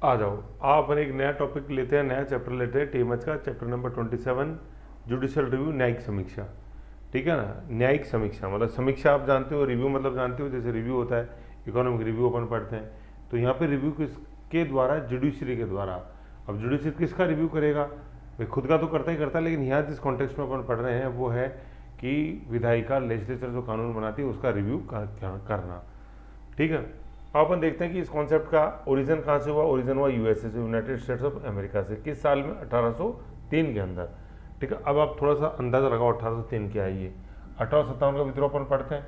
आ जाओ, आप अपन एक नया टॉपिक लेते हैं, नया चैप्टर लेते हैं टीएमएच का, चैप्टर नंबर 27, जुडिशियल रिव्यू, न्यायिक समीक्षा। ठीक है ना। न्यायिक समीक्षा मतलब समीक्षा आप जानते हो, रिव्यू मतलब जानते हो, जैसे रिव्यू होता है, इकोनॉमिक रिव्यू अपन पढ़ते हैं, तो यहाँ पे रिव्यू किसके द्वारा, जुडिशरी के द्वारा। अब जुडिशरी किसका रिव्यू करेगा भाई, खुद का तो करता ही करता है, लेकिन यहाँ जिस कॉन्टेक्स्ट में अपन पढ़ रहे हैं वो है कि विधायिका लेजिस्लेचर जो कानून बनाती है उसका रिव्यू करना। ठीक है। अब अपन देखते हैं कि इस कॉन्सेप्ट का ओरिजिन कहाँ से हुआ। ओरिजिन हुआ यूएसए से, यूनाइटेड स्टेट्स ऑफ अमेरिका से। किस साल में? 1803 के अंदर। ठीक है। अब आप थोड़ा सा अंदाजा लगाओ 1803 क्या है ये। 1857 का विद्रोह अपन पढ़ते हैं।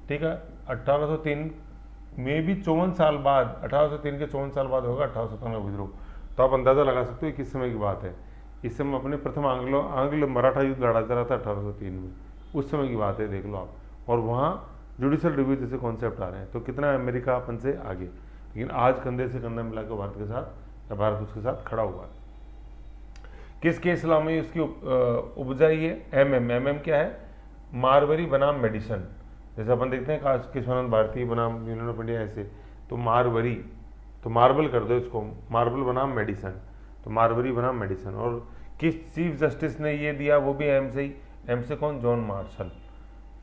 ठीक है। 1803 में भी 54 साल बाद, 1803 के 54 साल बाद होगा 1857 का विद्रोह। तो आप अंदाजा लगा सकते हो किस समय की बात है। इस समय अपने प्रथम आंग्ल मराठा युद्ध लड़ा जा रहा था 1803 में, उस समय की बात है, देख लो आप। और वहाँ जुडिशल रिव्यू जैसे कॉन्सेप्ट आ रहे हैं, तो कितना अमेरिका अपन से आगे, लेकिन आज कंधे से कंधा मिलाकर भारत के साथ, या भारत उसके साथ खड़ा हुआ है। किस केस लॉ में उसकी उपजाई है? एमएम क्या है? मारवरी बनाम मेडिसन। जैसे अपन देखते हैं केशवानंद भारती बनाम यूनियन ऑफ इंडिया, ऐसे। तो मारवरी, तो मार्बल कर दो इसको, मार्बल बनाम मेडिसन, तो मारवरी बनाम मेडिसन। और किस चीफ जस्टिस ने ये दिया? वो भी एम से ही। एम से कौन? John Marshall.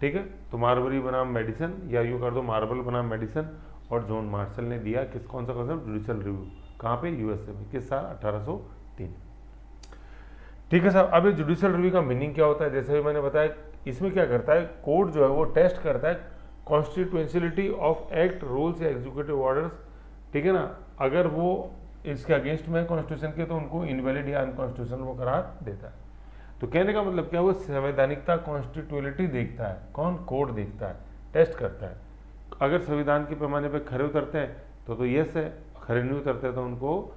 ठीक है। तो मारवरी बनाम मेडिसन, या यूँ कर दो मार्बल बनाम मेडिसन, और जॉन मार्शल ने दिया किस, कौन सा कॉन्सेप्ट? Judicial review. कहाँ पे? यूएसए में। किस साल? 1803। ठीक है साहब। अब ये जुडिशल रिव्यू का मीनिंग क्या होता है? जैसे भी मैंने बताया, इसमें क्या करता है, कोर्ट जो है वो टेस्ट करता है कॉन्स्टिट्यूएंसिलिटी ऑफ एक्ट, रूल्स या एग्जीक्यूटिव ऑर्डर्स। ठीक है ना। अगर वो इसके अगेंस्ट में कॉन्स्टिट्यूशन के, तो उनको इनवैलिड या अनकॉन्स्टिट्यूशनल वो करार देता है। तो कहने का मतलब क्या, वो संवैधानिकता, कॉन्स्टिट्यूलिटी देखता है। कौन? कोर्ट देखता है, टेस्ट करता है। अगर संविधान के पैमाने पर खरे उतरते हैं तो यस है, खरे नहीं उतरते तो उनको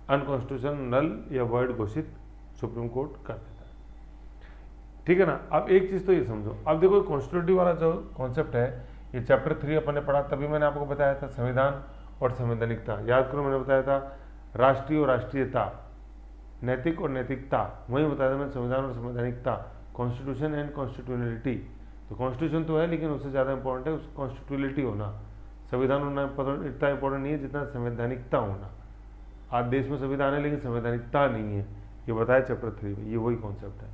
अनकॉन्स्टिट्यूशनल, नल या वर्ड घोषित सुप्रीम कोर्ट कर देता है। ठीक है ना। अब एक चीज़ तो ये समझो, अब देखो कॉन्स्टिट्यूटिव वाला जो कॉन्सेप्ट है, ये चैप्टर 3 अपन ने पढ़ा, तभी मैंने आपको बताया था संविधान और संवैधानिकता। याद करो, मैंने बताया था राष्ट्रीय और राष्ट्रीयता, नैतिक और नैतिकता, वही बताया था मैंने, संविधान और संवैधानिकता, कॉन्स्टिट्यूशन एंड कॉन्स्टिट्यूशनलिटी। तो कॉन्स्टिट्यूशन तो है, लेकिन उससे ज़्यादा इंपॉर्टेंट है उस कॉन्स्टिट्यूलिटी होना। संविधान होना इतना इंपॉर्टेंट नहीं है जितना संवैधानिकता होना। आज देश में संविधान है लेकिन संवैधानिकता नहीं है, ये बताया चैप्टर 3 में, ये वही कॉन्सेप्ट है।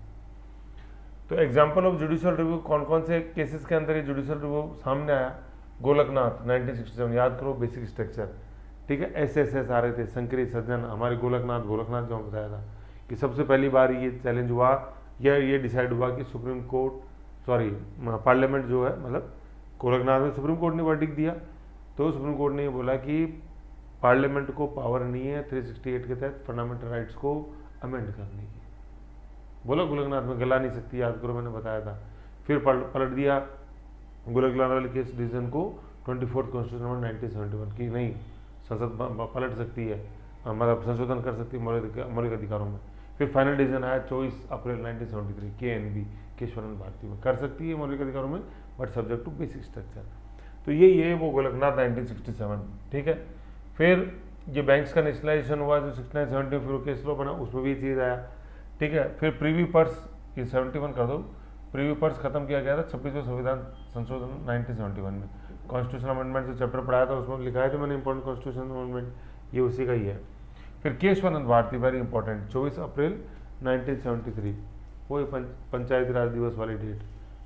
तो एग्जाम्पल ऑफ जुडिशियल रिव्यू, कौन कौन से केसेस के अंदर ये जुडिशियल रिव्यू सामने आया? गोलकनाथ 1967, याद करो बेसिक स्ट्रक्चर। ठीक है। एस आ रहे थे, शंकरी सज्जन, हमारे गोलकनाथ जो बताया था कि सबसे पहली बार ये चैलेंज हुआ, या ये डिसाइड हुआ कि सुप्रीम कोर्ट, सॉरी पार्लियामेंट जो है, मतलब गोलकनाथ में सुप्रीम कोर्ट ने वर्डिक्ट दिया, तो सुप्रीम कोर्ट ने ये बोला कि पार्लियामेंट को पावर नहीं है 368 के तहत फंडामेंटल राइट्स को अमेंड करने की। बोला गोलकनाथ में गला नहीं सकती, याद करो मैंने बताया था। फिर पलट दिया गोलकनाथ वाले केस डिसीजन को 24th कॉन्स्टिट्यूशन में 1971 की, नहीं संसद पलट सकती है, मतलब संशोधन कर सकती है मौलिक अधिकारों में। फिर फाइनल डिसीजन आया 24 अप्रैल 1973 KNB, केशवानंद भारती में, कर सकती है मौलिक अधिकारों में, but subject to basic structure. तो ये वो गोलकनाथ 1967। ठीक है। फिर ये बैंक्स का नेशनलाइजेशन हुआ जो 69-70 फिर केस लो बना, उसमें भी चीज़ आया। ठीक है। फिर प्रीवी पर्स, ये 71 कर दो, प्रीवी पर्स खत्म किया गया था 26वें संविधान संशोधन 1971 में। कॉन्स्टिट्यूशन अमेंडमेंट जो चैप्टर पढ़ाया था उसमें लिखा है तो मैंने इंपॉर्टेंट कॉन्स्टिट्यूशन अमेंडमेंट, ये उसी का ही है। फिर केशवानंद भारती, वेरी इंपॉर्टेंट, 24 अप्रैल 1973, वो पंचायती राज दिवस वाली डेट,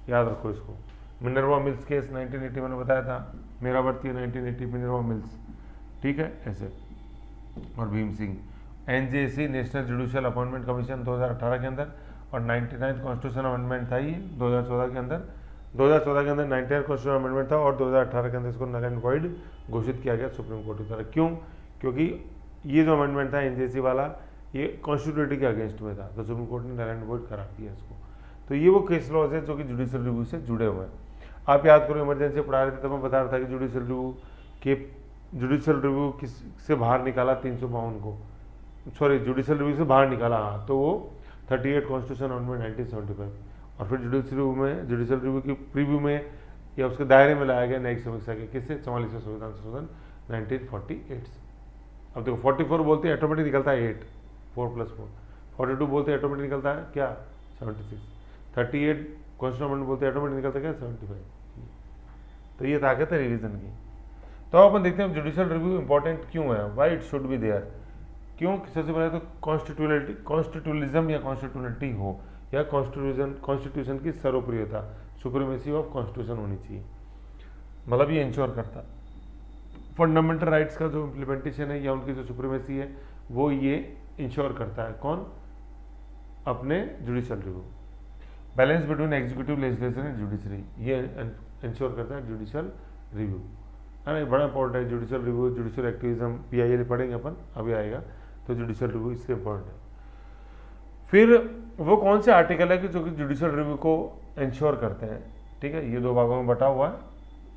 याद रखो इसको। मिनर्वा मिल्स केस 1980 मैंने बताया था, मेरावर्ती 1980 मिनर्वा मिल्स। ठीक है, ऐसे। और Bhim Singh, NJC national judicial appointment commission 2018 के अंदर, और 99th कॉन्स्टिट्यूशन अमेंडमेंट था ये 2014 के अंदर। 2014 के अंदर 99th कॉन्स्टिट्यूशन अमेंडमेंट था, और 2018 के अंदर इसको नल एंड वॉइड घोषित किया गया सुप्रीम कोर्ट की तरफ। क्यों? क्योंकि ये जो अमेंडमेंट था NJC वाला, ये कॉन्स्टिट्यूटिविटी के अगेंस्ट में था, तो सुप्रीम कोर्ट ने नल एंड वॉइड करार दिया इसको। तो ये वो केस लॉज है जो कि जुडिशियल रिव्यू से जुड़े हुए हैं। आप याद करो, इमरजेंसी पढ़ा रहे थे तब मैं बता रहा था कि जुडिशियल रिव्यू किस से बाहर निकाला 352 को, सॉरी जुडिशियल रिव्यू से बाहर निकाला, हाँ, तो वो 38 कॉन्स्टिट्यूशन अमेंडमेंट 1975। और फिर जुडिशियल रिव्यू की प्रीव्यू में या उसके दायरे में लाया गया न्यायिक समीक्षा के, किससे? 44वें संविधान संशोधन 1948 से। अब देखो 44 बोलते हैं ऑटोमेटिक निकलता है 8, 4 + 4। 42 बोलते हैं ऑटोमेटिक निकलता है क्या? 76। 38 कॉन्स्टिट्यूशन अमेंडमेंट बोलते हैं ऑटोमेटिक निकलता है क्या? 75। तो ये ताकत है रिवीजन की। तो अपन देखते हैं जुडिशियल रिव्यू इंपॉर्टेंट क्यों है, why it should be there. क्यों? सबसे पहले तो कॉन्स्टिट्यूलिज्म या कॉन्स्टिट्यूलिटी हो, या कॉन्स्टिट्यूशन की सर्वोपरियता, सुप्रीमेसी ऑफ कॉन्स्टिट्यूशन होनी चाहिए, मतलब ये इंश्योर करता। फंडामेंटल राइट्स का जो इम्प्लीमेंटेशन है या उनकी जो सुप्रीमेसी है वो ये इंश्योर करता है। कौन? अपने judicial review. Balance between executive, legislation and judiciary, ये इंश्योर करता है जुडिशियल रिव्यू, है ना। बड़ा इंपॉर्टेंट है judicial review, judicial activism, PIL पढ़ेंगे अपन, अभी आएगा, तो जुडिशियल रिव्यू इससे इंपॉर्टेंट है। फिर वो कौन से आर्टिकल है कि जो कि जुडिशियल रिव्यू को इंश्योर करते हैं, ठीक है। ये दो भागों में बटा हुआ है,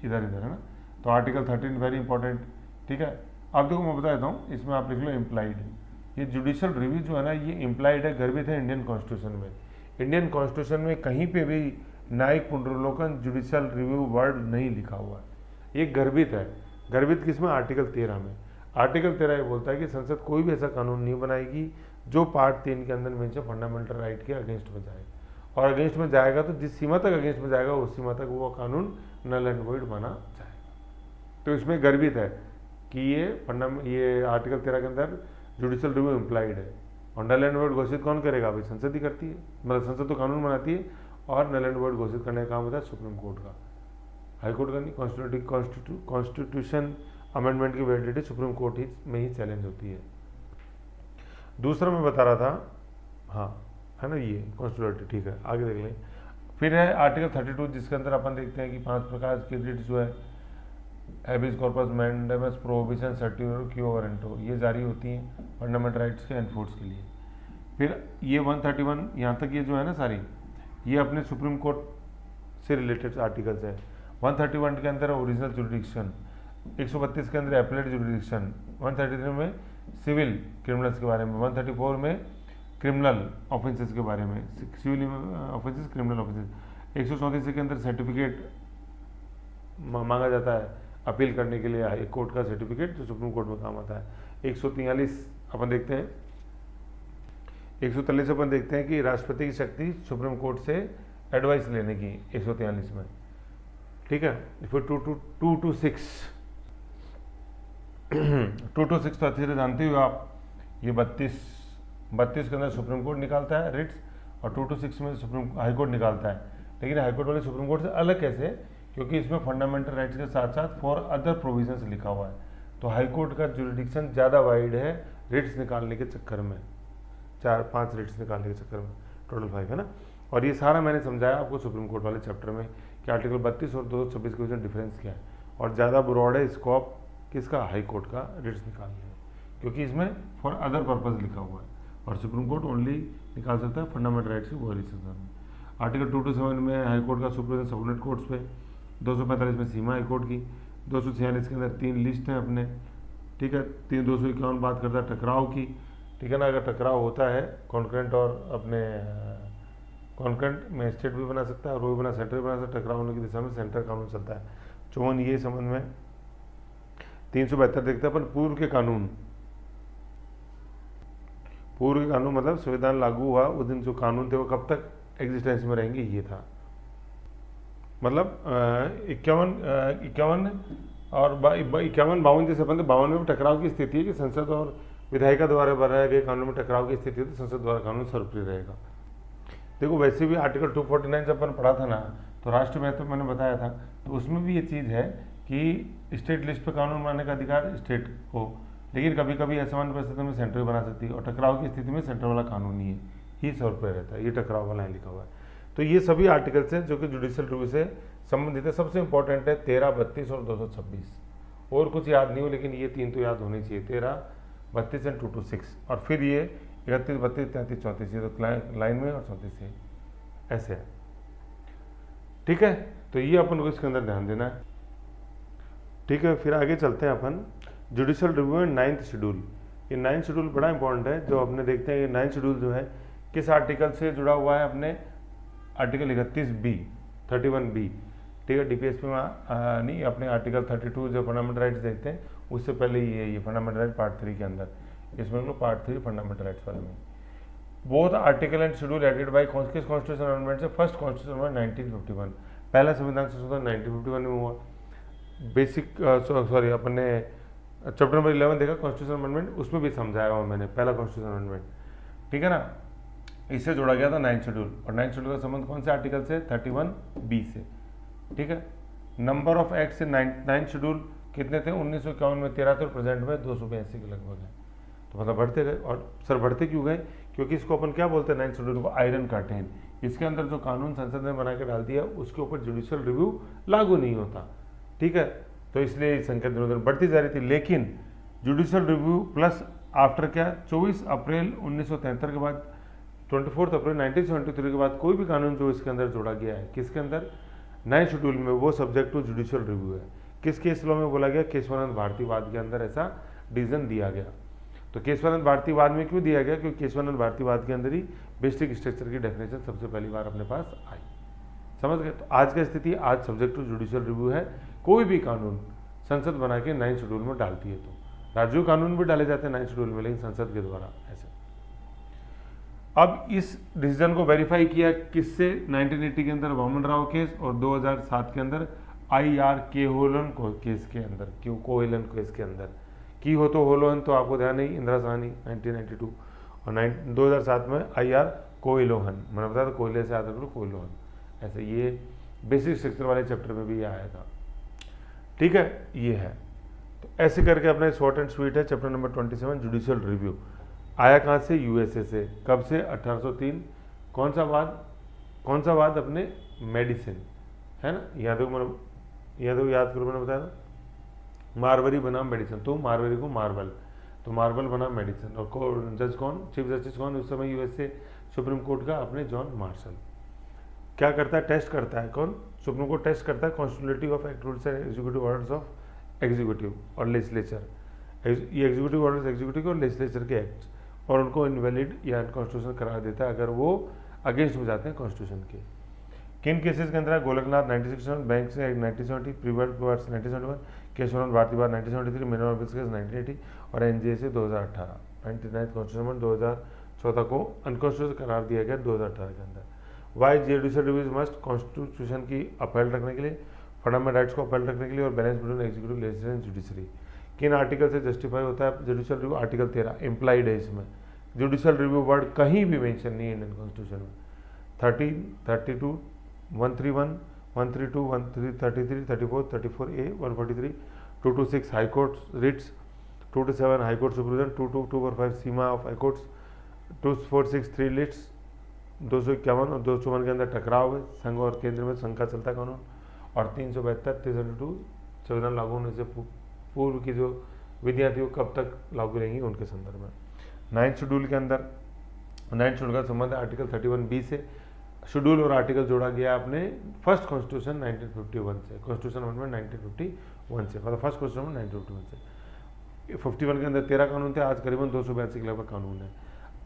इधर इधर, है ना। तो आर्टिकल 13 वेरी इंपॉर्टेंट, ठीक है। अब देखो मैं बता देता हूँ, इसमें आप लिख लो इम्प्लाइड। ये जुडिशियल रिव्यू जो है ना, ये इम्प्लाइड है, गर्भित है इंडियन कॉन्स्टिट्यूशन में। इंडियन कॉन्स्टिट्यूशन में कहीं पे भी न्यायिक पुनर्विलोकन जुडिशियल रिव्यू वर्ड नहीं लिखा हुआ है, ये गर्भित है। गर्भित किसमें? आर्टिकल 13 में। आर्टिकल 13 ये बोलता है कि संसद कोई भी ऐसा कानून नहीं बनाएगी जो पार्ट 3 के अंदर मेंशन फंडामेंटल राइट के अगेंस्ट में जाए, और अगेंस्ट में जाएगा तो जिस सीमा तक अगेंस्ट में जाएगा उस सीमा तक वो कानून नल एंड वॉइड माना जाएगा। तो इसमें गर्भित है कि ये आर्टिकल 13 के अंदर जुडिशियल रिव्यू इम्प्लाइड है, और नल एंड वॉइड घोषित कौन करेगा? भाई संसद ही करती है, मतलब संसद तो कानून बनाती है, और नल एंड वॉइड घोषित करने का काम होता है सुप्रीम कोर्ट का, हाई कोर्ट का नहीं। कॉन्स्टिट्यूशन अमेंडमेंट की वैलिडिटी सुप्रीम कोर्ट ही में ही चैलेंज होती है। दूसरा मैं बता रहा था, हाँ, है ना, ये कॉन्स्टिट्यूलिटी, ठीक है, आगे देख लें। फिर है आर्टिकल 32, जिसके अंदर अपन देखते हैं कि 5 प्रकार की रिट्स जो है, habeas corpus, mandamus, prohibition, certificate, quo warranto, ये जारी होती हैं फंडामेंटल राइट्स के एनफोर्स के लिए। फिर ये 131 यहाँ तक ये जो है ना सारी, ये अपने सुप्रीम कोर्ट से रिलेटेड आर्टिकल्स है। 131 के अंदर ओरिजिनल जुरिडिक्शन, 132 के अंदर एपलेट जुरिडिक्शन, 133 में सिविल क्रिमिनल्स के बारे में, 134 में क्रिमिनल ऑफेंसेस के बारे में, सिविल ऑफेंसेस, क्रिमिनल ऑफेंसेस, 134 के अंदर सर्टिफिकेट मांगा जाता है अपील करने के लिए, हाई कोर्ट का सर्टिफिकेट जो सुप्रीम कोर्ट में काम आता है। 143 अपन देखते हैं, 143 अपन देखते हैं कि राष्ट्रपति की शक्ति सुप्रीम कोर्ट से एडवाइस लेने की, 143 में, ठीक है। फिर 226 226 तो अच्छे से जानते हो आप, ये 32 के अंदर सुप्रीम कोर्ट निकालता है रिट्स, और 226 में सुप्रीम हाई कोर्ट निकालता है। लेकिन हाई कोर्ट वाले सुप्रीम कोर्ट से अलग कैसे? क्योंकि इसमें फंडामेंटल राइट्स के साथ साथ फॉर अदर प्रोविजंस लिखा हुआ है, तो हाई कोर्ट का जुरिडिक्शन ज़्यादा वाइड है रिट्स निकालने के चक्कर में, 4-5 रिट्स निकालने के चक्कर में, टोटल 5 है ना। और ये सारा मैंने समझाया आपको सुप्रीम कोर्ट वाले चैप्टर में कि आर्टिकल 32 और 226 के बीच डिफरेंस क्या है, और ज़्यादा ब्रॉड है स्कोप किसका? हाई कोर्ट का रिट्स निकालने में, क्योंकि इसमें फॉर अदर पर्पज लिखा हुआ है, और सुप्रीम कोर्ट ओनली निकाल सकता है फंडामेंटल राइट्स की वॉयलेशन में। आर्टिकल 227 में हाई कोर्ट का सुपरविजन सबऑर्डिनेट कोर्ट्स पे, 245 में सीमा हाई कोर्ट की, 246 के अंदर 3 लिस्ट है अपने, ठीक है। 251 बात करता है टकराव की, ठीक है ना। अगर टकराव होता है कॉन्करेंट और अपने कॉन्करेंट में स्टेट भी बना सकता है और वो भी बना सेंटर भी बना सकता है, टकराव होने की दिशा में सेंटर कानून चलता है। 54 ये संबंध में 372 देखते हैं अपन पूर्व के कानून मतलब संविधान लागू हुआ उस दिन जो कानून थे वो कब तक एग्जिस्टेंस में रहेंगे, ये था। मतलब 51 और 52 जैसे अपन 52 में टकराव की स्थिति है कि संसद और विधायिका द्वारा बनाए गए कानून में टकराव की स्थिति है तो संसद द्वारा कानून सर्वोपरि रहेगा। देखो वैसे भी आर्टिकल 249 जब अपन पढ़ा था ना, तो राष्ट्र महत्व मैंने बताया था, तो उसमें भी ये चीज़ है कि स्टेट लिस्ट पे कानून बनाने का अधिकार स्टेट को, लेकिन कभी कभी असामान्य परिस्थितियों में सेंटर बना सकती है, और टकराव की स्थिति में सेंटर वाला कानून ही सर्वोपरि रहता है, ये टकराव वाला है लिखा हुआ है। तो ये सभी आर्टिकल्स हैं जो कि जुडिशियल रिव्यू से संबंधित है। सबसे इंपॉर्टेंट है 13, 32 और 226, और कुछ याद नहीं हो लेकिन ये 3 तो याद होने चाहिए, 13, 32 एंड 226, और फिर ये 31, 32, 33, 34, ये तो लाइन में और 34 है, ऐसे है, ठीक है। तो ये अपन को इसके अंदर ध्यान देना है, ठीक है। फिर आगे चलते हैं अपन judicial review and 9th schedule. ये 9th शेड्यूल बड़ा इंपॉर्टेंट है, जो अपने देखते हैं ये 9th शेड्यूल जो है किस आर्टिकल से जुड़ा हुआ है, अपने आर्टिकल 31B 31B, ठीक है। DPSP में नहीं, अपने आर्टिकल 32 जो फंडामेंटल राइट्स देखते हैं उससे पहले ये फंडामेंटल राइट पार्ट 3 के अंदर, इसमें हम लोग पार्ट 3 फंडामेंटल राइट्स वाले में both article and schedule added by किस कॉन्स्टिट्यूशन अमेंडमेंट से? फर्स्ट कॉन्स्टिट्यूशन अमेंडमेंट 1951, पहला संविधान संशोधन 1951 में हुआ। बेसिक अपने चैप्टर नंबर 11 देखा कॉन्स्टिट्यूशन अमेंडमेंट, उसमें भी समझाया हुआ मैंने पहला कॉन्स्टिट्यूशन अमेंडमेंट, ठीक है ना। इससे जोड़ा गया था 9th शेड्यूल, और 9th शेड्यूल का संबंध कौन से आर्टिकल से, 31B से, ठीक है। नंबर ऑफ एक्ट से 9th शेड्यूल कितने थे, 1951 में 13 थे और प्रेजेंट में 282 के लगभग है। तो मतलब बढ़ते गए, और सर बढ़ते क्यों गए, क्योंकि इसको अपन क्या बोलते हैं 9th शेड्यूल को, आयरन कर्टेन। इसके अंदर जो कानून संसद ने बना के डाल दिया उसके ऊपर जुडिशियल रिव्यू लागू नहीं होता, ठीक है। तो इसलिए संख्या दिनों दिन बढ़ती जा रही थी। लेकिन जुडिशियल रिव्यू प्लस आफ्टर क्या, 24 अप्रैल 1973 के बाद 24 अप्रैल 1973 के बाद कोई भी कानून जो इसके अंदर जोड़ा गया है, किसके अंदर, 9th शेड्यूल में, वो सब्जेक्ट टू जुडिशियल रिव्यू है। किस केस लॉ में बोला गया, केशवानंद भारतीवाद के अंदर ऐसा डिसीजन दिया गया। तो केशवानंद भारतीवाद में क्यों दिया गया, क्योंकि केशवानंद भारतीवाद के अंदर ही बेसिक स्ट्रक्चर की डेफिनेशन सबसे पहली बार अपने पास आई, समझ गए। तो आज की स्थिति, आज सब्जेक्ट टू जुडिशियल रिव्यू है। कोई भी कानून संसद बना के 9th शेड्यूल में डालती है, तो राज्यों कानून भी डाले जाते हैं 9th शेड्यूल में, लेकिन संसद के द्वारा ऐसे। अब इस डिसीजन को वेरीफाई किया किससे, 1980 के अंदर वामन राव केस और 2007 के अंदर IR कोहेलन केस के अंदर, क्यों कोहेलन केस के अंदर की हो, तो होलोहन तो आपको ध्यान नहीं, इंदिरा साहनी 1992, और 2007 में IR कोइलोहन, मैंने बताया था कोयले से आता था कोइलोहन, ऐसे ये बेसिक स्ट्रक्चर वाले चैप्टर में भी ये आया था, ठीक है। ये है, तो ऐसे करके अपना शॉर्ट एंड स्वीट है चैप्टर नंबर 27 जुडिशियल रिव्यू। आया कहाँ से, USA से, कब से, 1803। कौन सा वाद अपने, मेडिसिन, है ना, याद करो मैंने बताया था, मारवरी बनाम मेडिसिन, तो मारवरी को मार्बल, तो मार्बल बनाम मेडिसिन। और जज कौन, चीफ जस्टिस कौन उस समय USA सुप्रीम कोर्ट का, अपने जॉन मार्शल। क्या करता है, टेस्ट करता है कौन, सुप्रीम कोर्ट टेस्ट करता है constitutionality of act rules and executive orders of executive और लेजिस्लेचर। ये एग्जीक्यूटिव ऑर्डर्स एग्जीक्यूटिव और लेजिस्लेचर के एक्ट्स, और उनको इनवैलिड या अनकॉन्स्टिट्यूशनल करार देता है अगर वो अगेंस्ट हो जाते हैं कॉन्स्टिट्यूशन के। किन केसेस के अंदर है, गोलकनाथ 1967, बैंक से 1970, प्रीवर्ड 1971, केशवानंद भारतीवाद 1973, मिनरल केस 1980 और NJ से 2018। 99th कॉन्स्टिट्यूशन 2014 को अनकॉन्स्टिट्यूशनल करार दिया गया 2018 के अंदर। Why judicial reviews must, constitution की अपहेल्ड रखने के लिए, फंडामेंटल राइट्स को अपहेल्ड रखने के लिए, और balance between executive, legislative and judiciary. किन आर्टिकल से जस्टिफाई होता है जुडिशियल रिव्यू, आर्टिकल 13 इम्प्लाइड है इसमें। जुडिशियल रिव्यू वर्ड कहीं भी मेंशन नहीं है इंडियन कॉन्स्टिट्यूशन में। 30, 32, 131, 132, 133, 34, 34A, 143, 226 high court writs, 227 high court supervision, 22245 सीमा ऑफ हाई कोर्ट्स, 2463 लिट्स, 251 और 201 के अंदर टकराव है संघ और केंद्र में संघ का चलता कानून, और 372, 302 संविधान लागू होने से पूर्व की जो विधियाँ थी वो कब तक लागू रहेंगी उनके संदर्भ में। 9th शेड्यूल के अंदर, 9th शेड्यूल का संबंध आर्टिकल 31B से। शेड्यूल और आर्टिकल जोड़ा गया अपने फर्स्ट कॉन्स्टिट्यूशन 1951 से, कॉन्स्टिट्यूशन अमेंडमेंट 1951 से, मतलब फर्स्ट कॉन्स्टिट्यूशन 1951 से। 51 के अंदर 13 कानून थे, आज करीबन 282 के लगभग कानून है।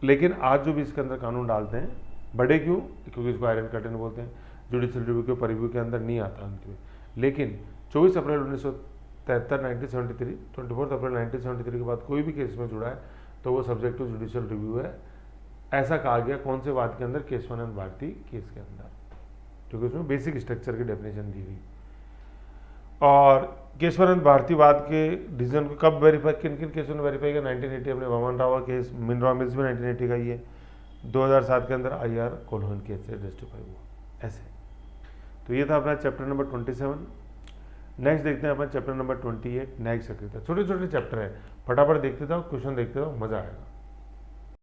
लेकिन आज जो भी इसके अंदर कानून डालते हैं, बड़े क्यों, क्योंकि इसको आयरन कर्टेन बोलते हैं, जुडिशियल रिव्यू के परिव्यू के अंदर नहीं आता उनके। लेकिन 24 अप्रैल 1973 1973, 24 अप्रैल 1973 के बाद कोई भी केस में जुड़ा है तो वो सब्जेक्ट टू जुडिशियल रिव्यू है, ऐसा कहा गया। कौन से वाद के अंदर, केशवानंद भारती केस के अंदर, क्योंकि उसमें बेसिक स्ट्रक्चर की डेफिनेशन दी गई। और केशवानंद भारतीवाद के डिसीजन को कब वेरीफाई, किन किन केसों ने वेरीफाई किया, 1980 अपने Waman Rao case, mineral mills में 1980 का ही है, 2007 के अंदर IR कोल्हन केस से जस्टिफाई हुआ, ऐसे। तो ये था अपना चैप्टर नंबर 27। नेक्स्ट देखते हैं अपन चैप्टर नंबर 28 न्यायिक सक्रियता। छोटे छोटे चैप्टर है, फटाफट देखते जाओ, क्वेश्चन देखते जाओ, मजा आएगा।